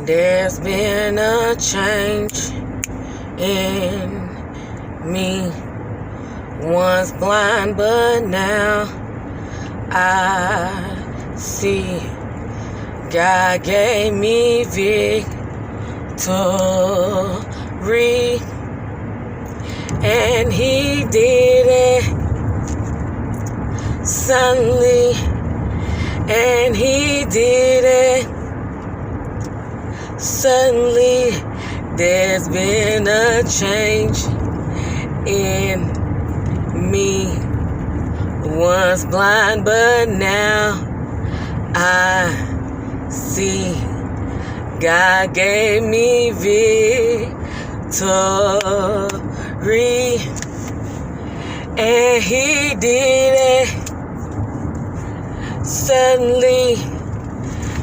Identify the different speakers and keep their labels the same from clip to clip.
Speaker 1: There's been a change in me. Once blind, but now I see. God gave me victory, and He did it suddenly, and He did it suddenly. There's been a change in me. Once blind, but now I see. God gave me victory, and He did it suddenly,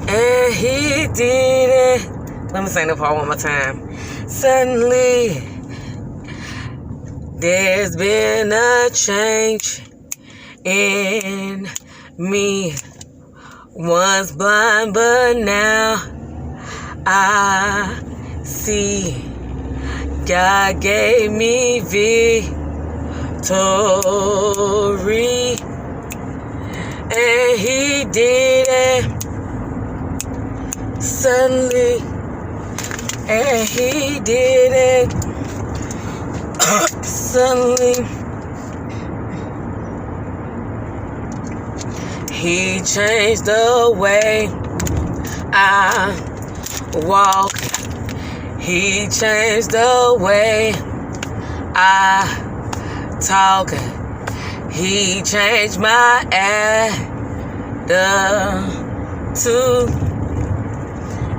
Speaker 1: and He did it. Let me sing the part one more time. Suddenly, there's been a change in me. Once blind, but now I see. God gave me victory, and He did it suddenly, and He did it suddenly. He changed the way I walk. He changed the way I talk. He changed my attitude,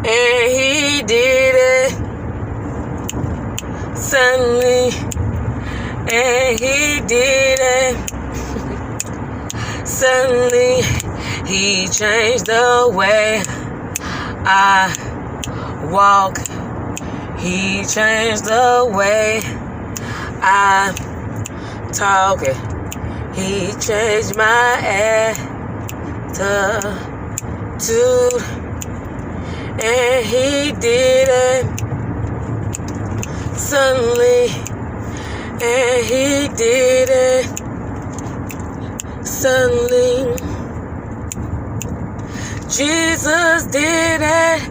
Speaker 1: and He did it suddenly, and He did it suddenly. He changed the way I walk. He changed the way I talk. He changed my attitude, and He did it suddenly, and He did it suddenly. Jesus did it.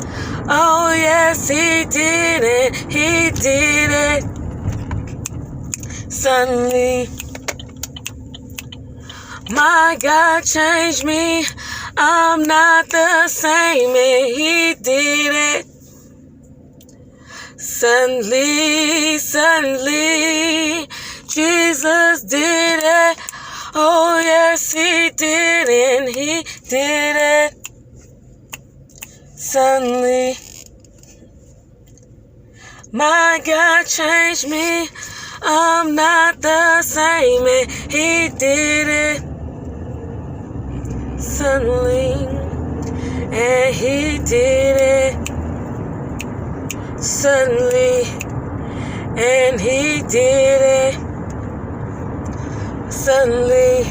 Speaker 1: Oh yes, He did it. He did it suddenly. My God changed me. I'm not the same, and He did it suddenly, suddenly. Jesus did it. Oh yes, He did, and He did it suddenly. My God changed me. I'm not the same, and He did it suddenly, and He did it suddenly, and He did it suddenly,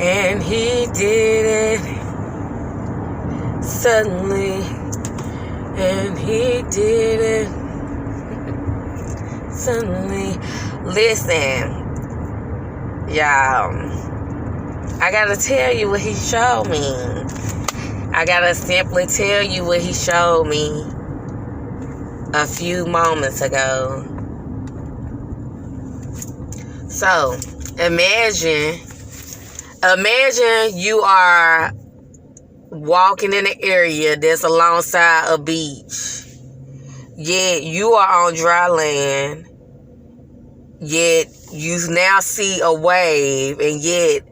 Speaker 1: and He did it suddenly, and He did it suddenly. Listen, y'all, I gotta tell you what He showed me. I gotta simply tell you what He showed me a few moments ago. So, imagine you are walking in an area that's alongside a beach. Yet you are on dry land. Yet you now see a wave, and yet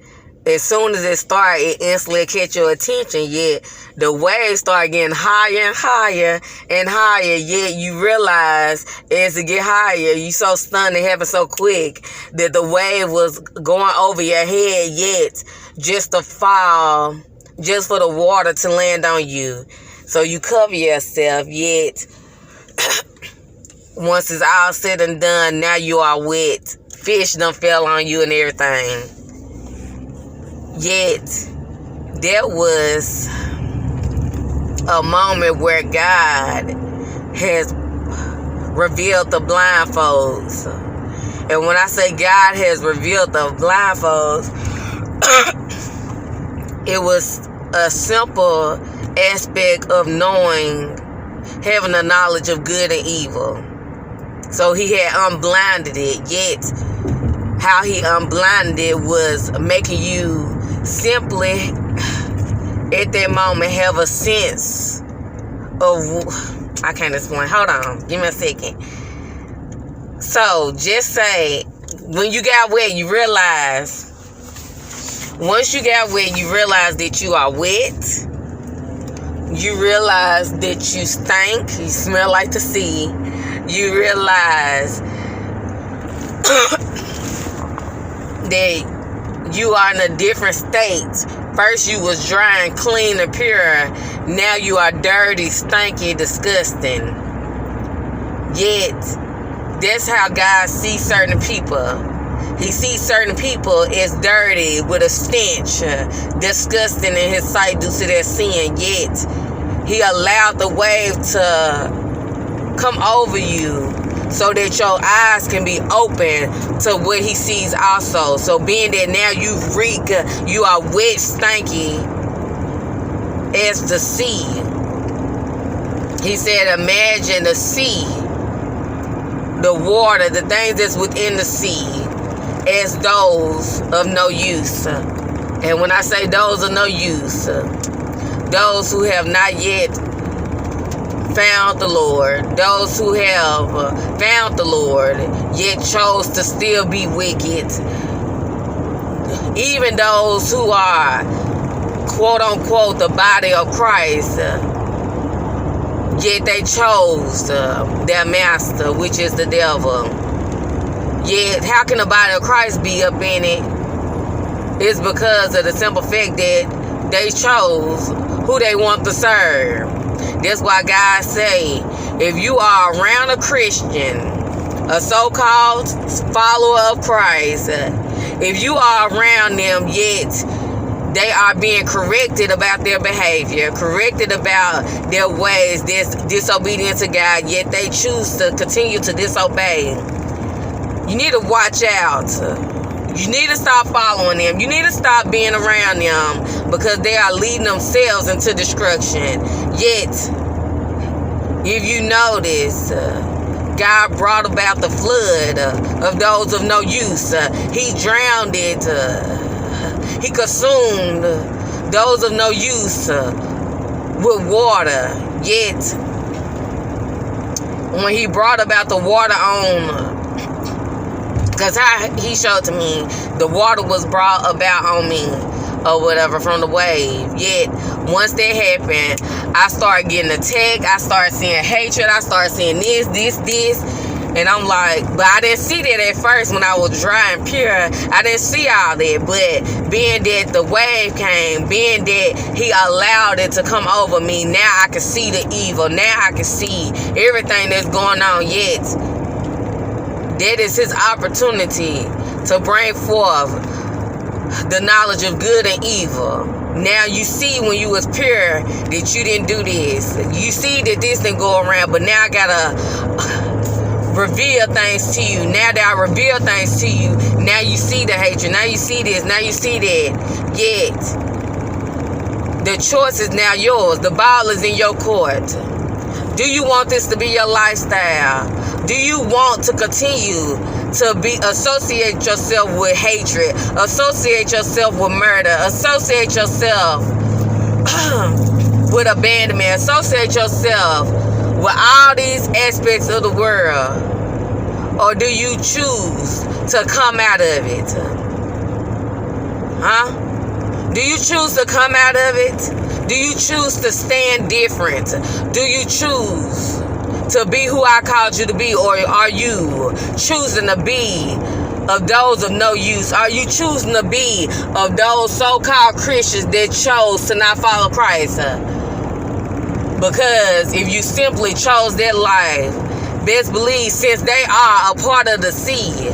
Speaker 1: as soon as it starts, it instantly catch your attention. Yet the waves start getting higher and higher and higher. Yet you realize as it get higher, you so stunned and happened so quick that the wave was going over your head. Yet just to fall, just for the water to land on you. So you cover yourself. Yet once it's all said and done, now you are wet. Fish done fell on you and everything. Yet, that was a moment where God has revealed the blindfolds. And when I say God has revealed the blindfolds, it was a simple aspect of knowing, having the knowledge of good and evil. So he had unblinded it, yet how he unblinded it was making you simply at that moment have a sense of, I can't explain, hold on, give me a second. So just say, when you got wet, you realize, once you got wet, you realize that you are wet. You realize that you stink. You smell like the sea. You realize that you are in a different state. First you was dry and clean and pure. Now you are dirty, stinky, disgusting. Yet, that's how God sees certain people. He sees certain people as dirty, with a stench, disgusting in his sight due to their sin. Yet, he allowed the wave to come over you so that your eyes can be open to what he sees also. So being that now you reek, you are wet, stanky as the sea. He said, imagine the sea, the water, the things that's within the sea, as those of no use. And when I say those of no use, those who have not yet found the Lord, those who have found the Lord, yet chose to still be wicked, even those who are, quote unquote, the body of Christ, yet they chose their master, which is the devil. Yet, how can the body of Christ be up in it? It's because of the simple fact that they chose who they want to serve. That's why God say, if you are around a Christian, a so-called follower of Christ, if you are around them, yet they are being corrected about their behavior, corrected about their ways, this disobedience to God, yet they choose to continue to disobey, you need to watch out. You need to stop following them. You need to stop being around them, because they are leading themselves into destruction. Yet, if you notice, God brought about the flood of those of no use. He drowned it. He consumed those of no use with water. Yet, when he brought about the water on, because how he showed to me, the water was brought about on me, or whatever, from the wave. Yet, once that happened, I started getting attacked. I started seeing hatred. I started seeing this. And I'm like, but I didn't see that at first when I was dry and pure. I didn't see all that. But being that the wave came, being that he allowed it to come over me, now I can see the evil. Now I can see everything that's going on. Yet, that is his opportunity to bring forth the knowledge of good and evil. Now you see, when you was pure, that you didn't do this. You see that this didn't go around, but now I gotta reveal things to you. Now that I reveal things to you, now you see the hatred. Now you see this. Now you see that. Yet, the choice is now yours. The ball is in your court. Do you want this to be your lifestyle? Do you want to continue to associate yourself with hatred, associate yourself with murder, associate yourself with abandonment, associate yourself with all these aspects of the world? Or do you choose to come out of it? Huh? Do you choose to come out of it? Do you choose to stand different? Do you choose to be who I called you to be? Or are you choosing to be of those of no use? Are you choosing to be of those so-called Christians that chose to not follow Christ? Because if you simply chose that life, best believe, since they are a part of the sea,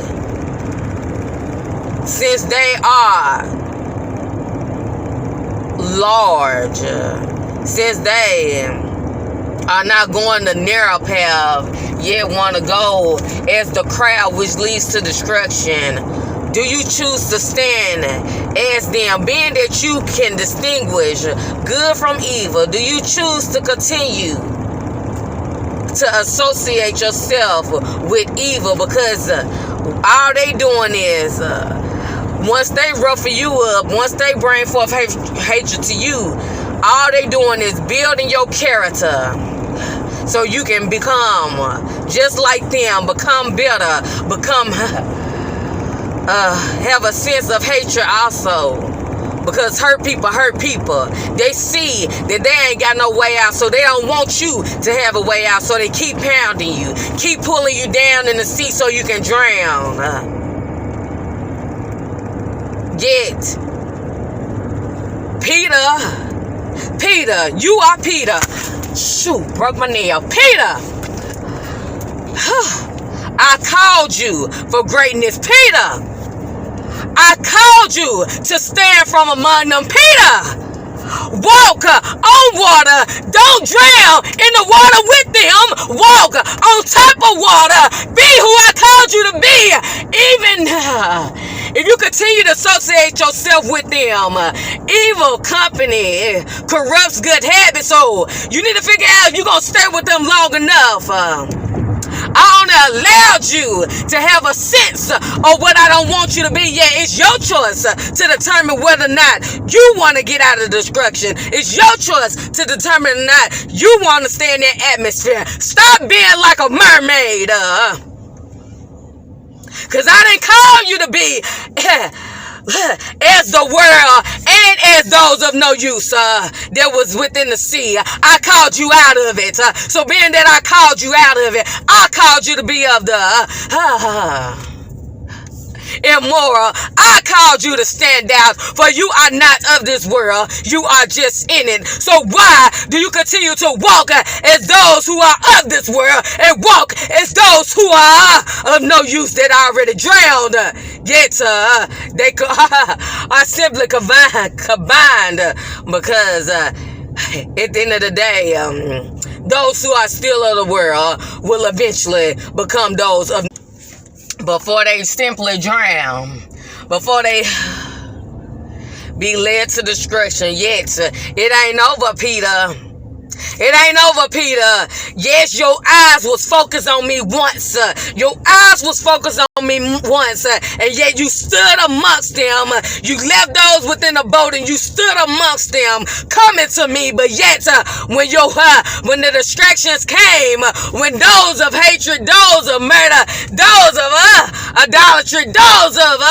Speaker 1: since they are large, since they are not going the narrow path, yet want to go as the crowd, which leads to destruction. Do you choose to stand as them, being that you can distinguish good from evil? Do you choose to continue to associate yourself with evil? Because all they doing is, once they rough you up, once they bring forth hatred to you, all they doing is building your character so you can become just like them, become better, become have a sense of hatred also. Because hurt people. They see that they ain't got no way out, so they don't want you to have a way out, so they keep pounding you, keep pulling you down in the sea so you can drown. Yet Peter, you are Peter. Shoot, broke my nail. Peter, I called you for greatness. Peter, I called you to stand from among them. Peter, walk on water. Don't drown in the water with them. Walk on top of water. Be who I called you to be. Even if you continue to associate yourself with them, evil company corrupts good habits. So you need to figure out if you're going to stay with them long enough. I only allowed you to have a sense of what I don't want you to be. Yeah, it's your choice to determine whether or not you want to get out of destruction. It's your choice to determine whether or not you want to stay in that atmosphere. Stop being like a mermaid. Because I didn't call you to be as the world and as those of no use that was within the sea. I called you out of it. So being that I called you out of it, I called you to be of the immoral. I called you to stand out, for you are not of this world. You are just in it. So why do you continue to walk as those who are of this world and walk as those who are of no use that already drowned? Yet they are simply combined because at the end of the day, those who are still of the world will eventually become those of, before they simply drown, before they be led to destruction. Yet it ain't over, Peter. It ain't over, Peter. Yes, your eyes was focused on me once. Your eyes was focused on me once. And yet you stood amongst them. You left those within the boat and you stood amongst them, coming to me. But yet, when the distractions came, when those of hatred, those of murder, those of idolatry, those of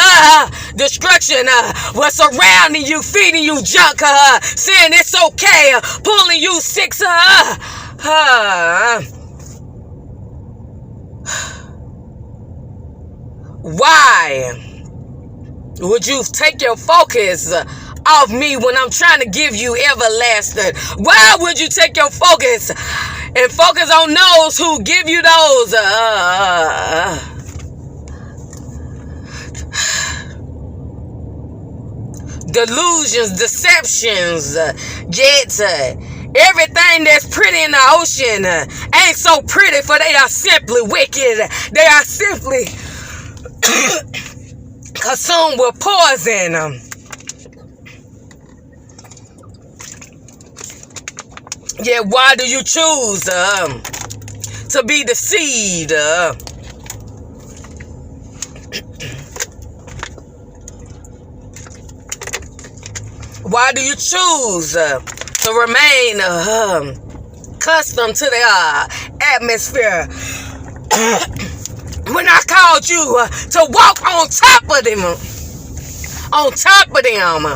Speaker 1: destruction were surrounding you, feeding you junk, saying it's okay, pulling you six. Why would you take your focus off me when I'm trying to give you everlasting? Why would you take your focus and focus on those who give you those delusions, deceptions, yet everything that's pretty in the ocean ain't so pretty, for they are simply wicked. They are simply consumed with poison. Yet why do you choose to be deceived? Why do you choose to remain accustomed to the atmosphere when I called you to walk on top of them? On top of them.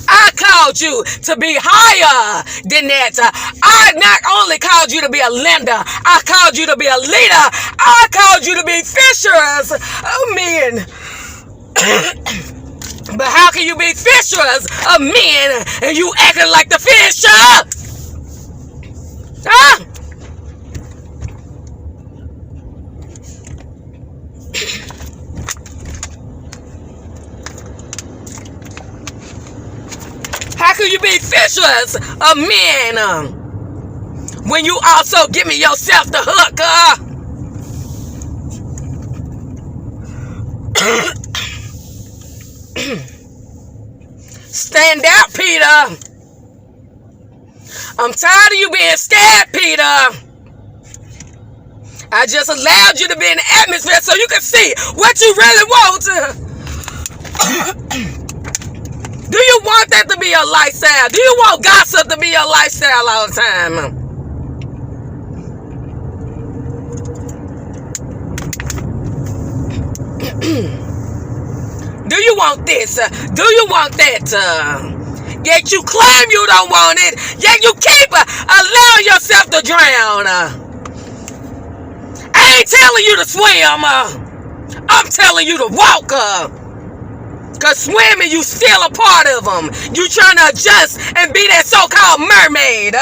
Speaker 1: I called you to be higher than that. I not only called you to be a lender, I called you to be a leader. I called you to be fishers of men. But how can you be fishers of men and you acting like the fisher? Huh? How can you be pictures of men when you also giving yourself the hook. Stand out, Peter. I'm tired of you being scared, Peter. I just allowed you to be in the atmosphere so you can see what you really want. Do you want that to be your lifestyle? Do you want gossip to be your lifestyle all the time? Do you want this? Do you want that? Yet you claim you don't want it. Yet you keep allowing yourself to drown. I ain't telling you to swim. I'm telling you to walk. Cause swimming, you still a part of them. You trying to adjust and be that so-called mermaid.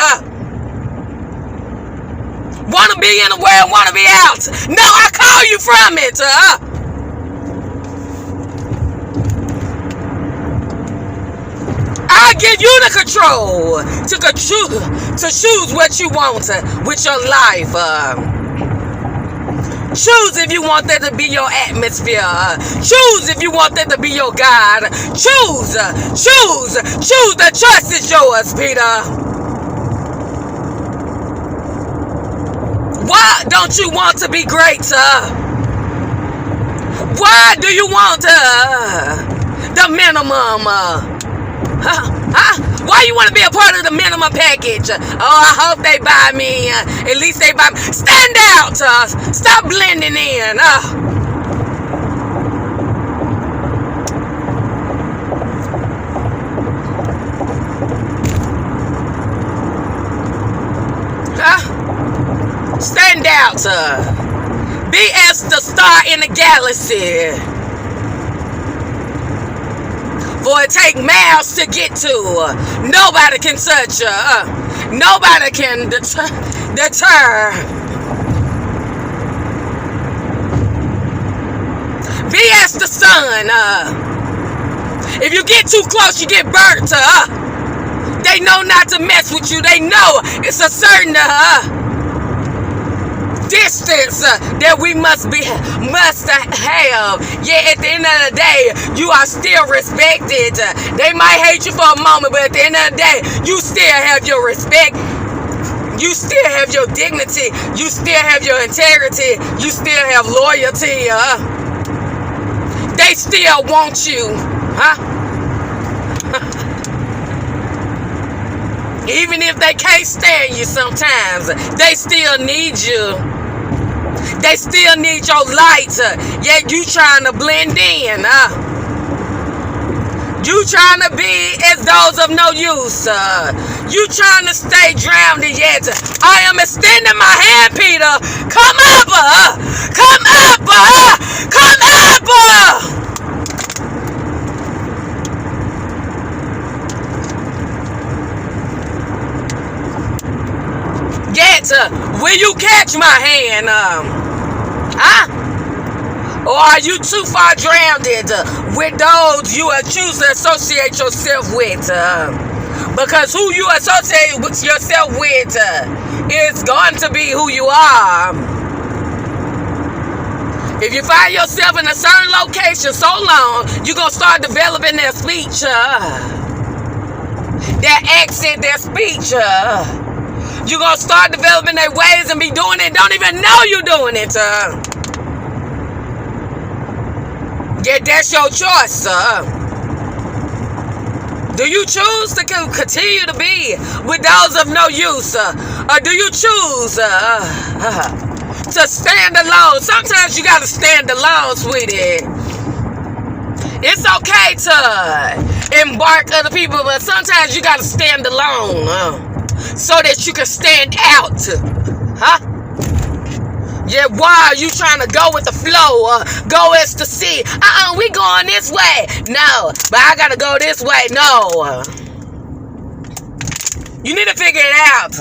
Speaker 1: Wanna be in the world, wanna be out. No, I call you from it. I give you the control to choose what you want with your life. Choose if you want that to be your atmosphere. Choose if you want that to be your God. Choose. The choice is yours, Peter. Why don't you want to be great? Why do you want the minimum? Why you want to be a part of the minimum package? Oh, I hope they buy me. At least they buy me. Stand out. Stop blending in. Stand out. Be as the star in the galaxy. For it take miles to get to. Nobody can touch her. Nobody can deter. Be as the sun. If you get too close, you get burnt. They know not to mess with you. They know it's a certain distance that we must have. Yeah, at the end of the day, you are still respected. They might hate you for a moment, but at the end of the day, you still have your respect. You still have your dignity. You still have your integrity. You still have loyalty. They still want you. Even if they can't stand you sometimes, they still need you. They still need your light. Yet you trying to blend in. You trying to be as those of no use. You trying to stay drowned, yet I am extending my hand, Peter. Come up. Come up. Come up. Yet, will you catch my hand? Or are you too far drowned with those you choose to associate yourself with? Because who you associate with yourself with is going to be who you are. If you find yourself in a certain location so long, you're going to start developing their speech, their accent, their speech. You're going to start developing their ways and be doing it. Don't even know you're doing it. Yeah, that's your choice, Do you choose to continue to be with those of no use? Or do you choose to stand alone? Sometimes you got to stand alone, sweetie. It's okay to embark other people, but sometimes you got to stand alone. So that you can stand out. Yeah, why are you trying to go with the flow? Go as to see. We going this way. No, but I gotta go this way. No. You need to figure it out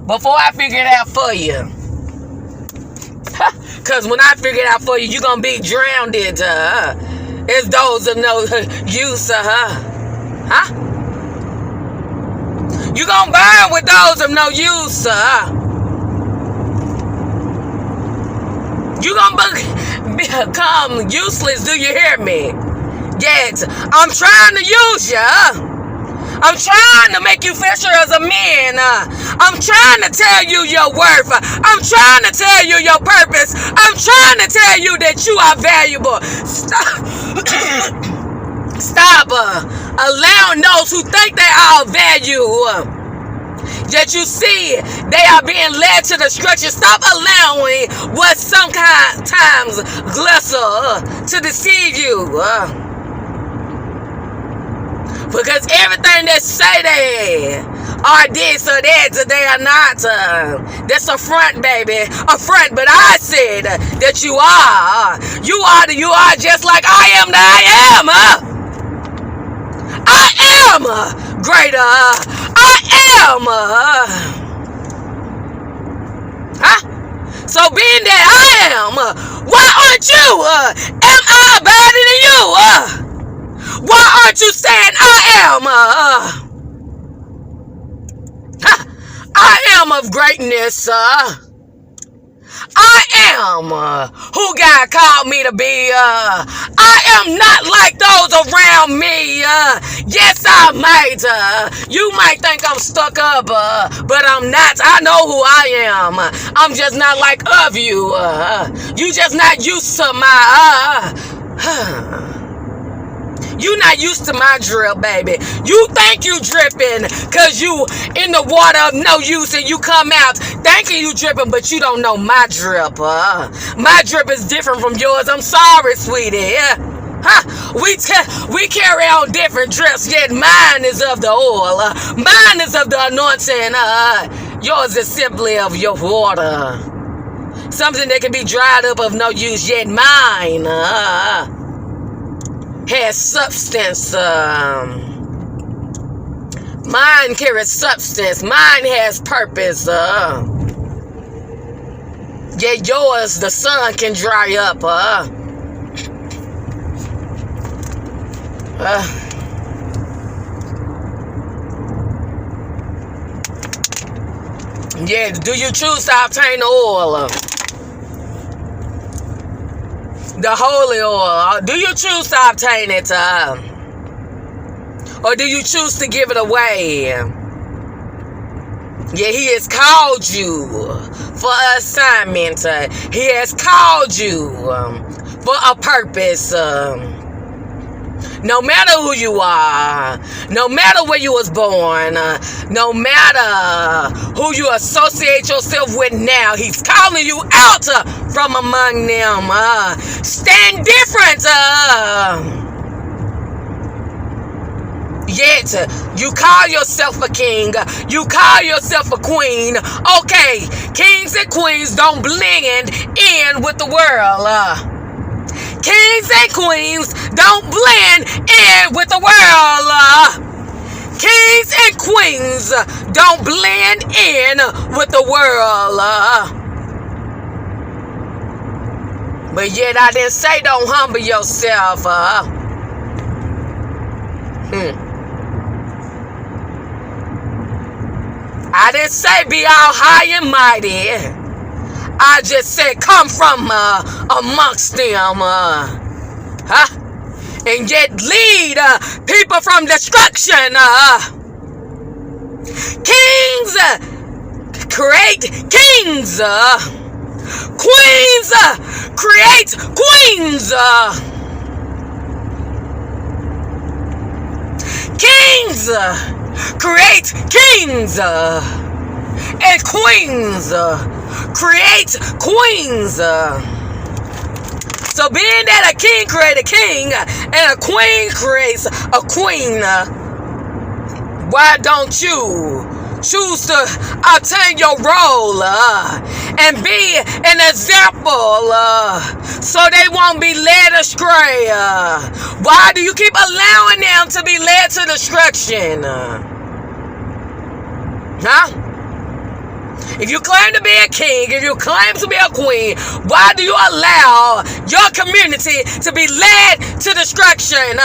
Speaker 1: before I figure it out for you. Cause when I figure it out for you, you're gonna be drowned as those of no use. You gonna burn with those of no use. You gonna become useless. Do you hear me? Yet I'm trying to use you. I'm trying to make you fishers of men. I'm trying to tell you your worth. I'm trying to tell you your purpose. I'm trying to tell you that you are valuable. Stop allowing those who think they are value, yet you see they are being led to destruction. Stop allowing what sometimes glitter to deceive you. Because everything they say they are this or that, they are not. That's a front, baby. A front, but I said that you are. You are just like I am that I am. I am greater. I am. So being that I am, why aren't you? Am I better than you? Why aren't you saying I am? I am of greatness. I am who God called me to be. I am not like those around me. Yes, I might. You might think I'm stuck up, but I'm not. I know who I am. I'm just not like of you. You just not used to my... You not used to my drip, baby. You think you dripping because you in the water of no use and you come out thinking you dripping, but you don't know my drip. My drip is different from yours. I'm sorry, sweetie. We carry on different drips, yet mine is of the oil. Mine is of the anointing. Yours is simply of your water. Something that can be dried up of no use, yet mine has substance. Mine carries substance. Mine has purpose. Yet yours, the sun can dry up. Yeah, do you choose to obtain the oil? The holy oil. Do you choose to obtain it? Or do you choose to give it away? Yeah, he has called you for an assignment. He has called you for a purpose. No matter who you are, no matter where you was born, no matter who you associate yourself with now, he's calling you out from among them. Stand different. Yet, you call yourself a king. You call yourself a queen. Okay, kings and queens don't blend in with the world. Kings and queens don't blend in with the world. Kings and queens don't blend in with the world. But yet I didn't say don't humble yourself. I didn't say be all high and mighty. I just said come from amongst them. And yet lead people from destruction. Kings create kings. Queens create queens. Kings create kings. And queens create queens. So being that a king creates a king and a queen creates a queen, why don't you choose to obtain your role and be an example so they won't be led astray? Why do you keep allowing them to be led to destruction? If you claim to be a king, if you claim to be a queen, why do you allow your community to be led to destruction?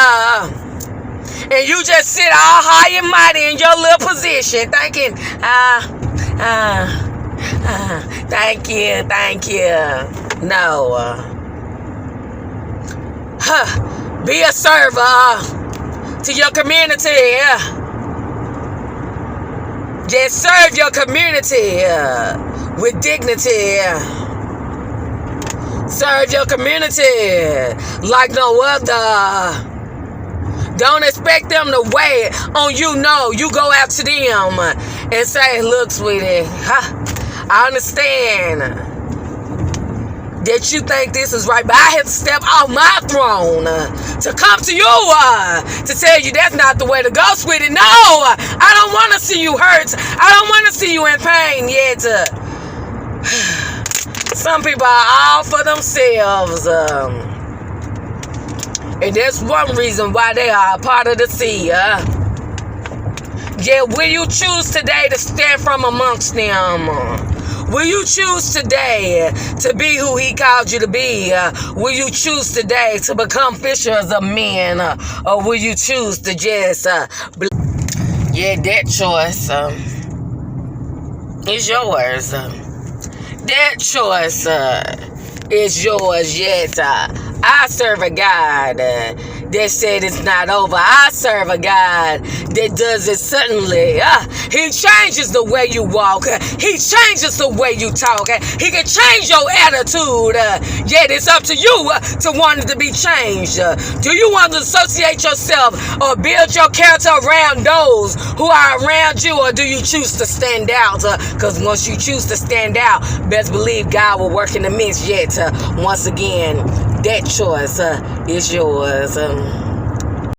Speaker 1: And you just sit all high and mighty in your little position thinking, thank you. No. Be a server to your community. Just serve your community with dignity. Serve your community like no other. Don't expect them to wait on you. No, you go out to them and say, look, sweetie, I understand that you think this is right, but I have to step off my throne to come to you to tell you that's not the way to go, sweetie. No, I don't want to see you hurt. I don't want to see you in pain yet. Some people are all for themselves. And that's one reason why they are a part of the sea. Yeah, will you choose today to stand from amongst them? Will you choose today to be who he called you to be? Will you choose today to become fishers of men? Or will you choose to just... yeah, that choice is yours. That choice is yours, yet. I serve a God that said it's not over. I serve a God that does it suddenly. He changes the way you walk. He changes the way you talk. He can change your attitude. Yet it's up to you to want it to be changed. Do you want to associate yourself or build your character around those who are around you, or do you choose to stand out? Because once you choose to stand out, best believe God will work in the midst. Yet once again, that choice is yours.